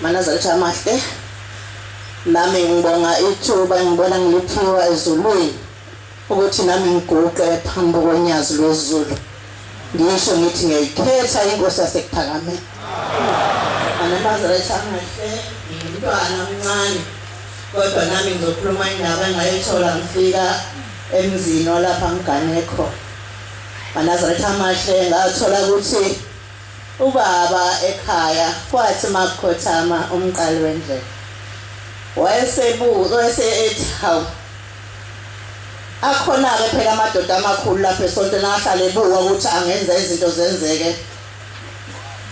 Manazalitha amahle nami ngibonga ithuba ngibona ngiliphiwa ezulwini ukuthi nami ngiguqe phambi konyazi lwezulu ngisho ngithi ngiyikhetha inkosi yasekuphakameni. Manazalitha amahle ngumntwana omncane kodwa nami ngizokhuluma indaba engayithola ngifika emzini walapha ngiganekho. Manazalitha amahle ngathola ukuthi ubaba ekhaya kwathi makhothama umqali wendlela wayesebuza ethi hawu akhona ke phela amadoda amakhulu lapha esontweni ahlala ebuka ukuthi angenza izinto zenzeke,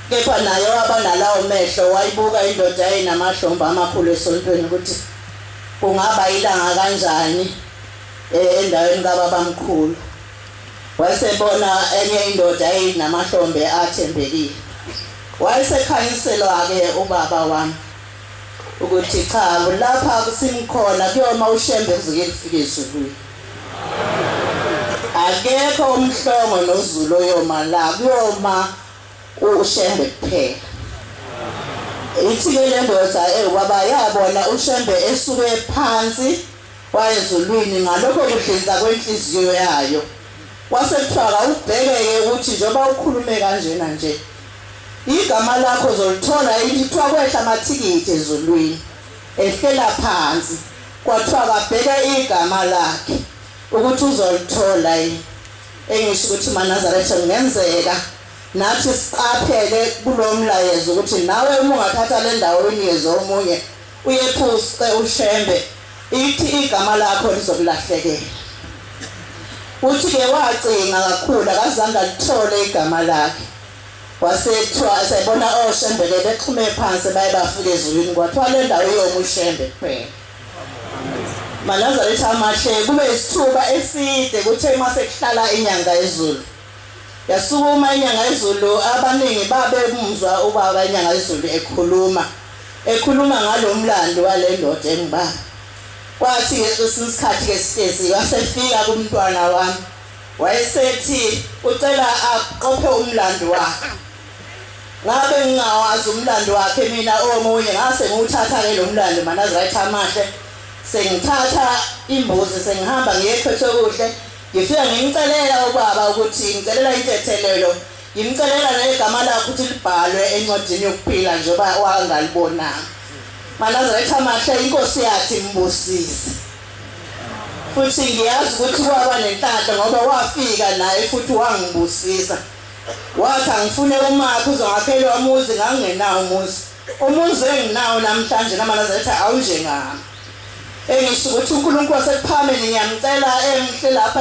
kepha naye wabanalawo mehlo wayibuka indoda ayinamahlombe amakhulu esontweni ukuthi kungaba ilanga kanjani endaweni kababamkhulu. Wayesebona enye indoda ayinamahlombe athembekile. Wayesekhanyiselwa-ke ubaba wami ukuthi cha lapha simkhona kuyoma uShembe ezike ezulwini. Akekho umhlongo noZulu oyoma la, kuyoma uShembe kuphela. Ithi le ndoda baba yabona uShembe esuke phansi wayezulwini ngalokho kudliza kwenhliziyo yayo. Wasekuthiwa ubheke ukuthi njengoba ukhulume kanjena nje igama lakho uzolithola ithiwa kwehla amathikithi ezulwini ehlela phansi kwathiwa kabheke igama lakhe ukuthi uzolithola engisho ukuthi Manazarete kungenzeka nathi siqaphele kulomlayezo ukuthi nawe uma ungathatha le ndawo unikeze omunye uyephuse uShembe ithi igama lakho lizokulahlekela. Uthi-ke wacinga kakhulu akazange alithole igama lakhe. Wasethiwa sayibona oShembe-ke bexhume phansi baye bafika ezulwini kwathiwa le ndawo iyoma uShembe kuphela. Manazalitha amahle kube isithuba eside kuthe mase kuhlala inyanga yezulu. Yasukuma inyanga yezulu abaningi babemuzwa ubaba inyanga yezulu ekhuluma ngalomlando wale ndoda engibaba. Kwathi isikhathi ke sitezi wasefika kumntwana wami wayesethi ucela aqophe umlando wakhe. Ngabe ngingawazi umlando wakhe mina omunye ngase nguthatha ke lo mlando Manazalitha amahle sengithatha imbuzi sengihamba ngiyephethe kuhle ngifika ngimcelela ubaba ukuthi ngicelela intethelelo ngimcelela negama lakhe ukuthi libhalwe encwadini yokuphila njengoba wangalibonanga. Manazalitha amahle inkosi yathi mbusisi futhi ngiyazi ukuthi kwaba nenhlanhla ngoba wafika naye futhi wangibusisa wathi angifune umakhe uzongaphela umuzi ngangenawo umuzi enginawo namhlanje naManazalitha awunjengami engisho ukuthi uNkulunkulu wasekuPhakameni ngiyamcela engihle lapha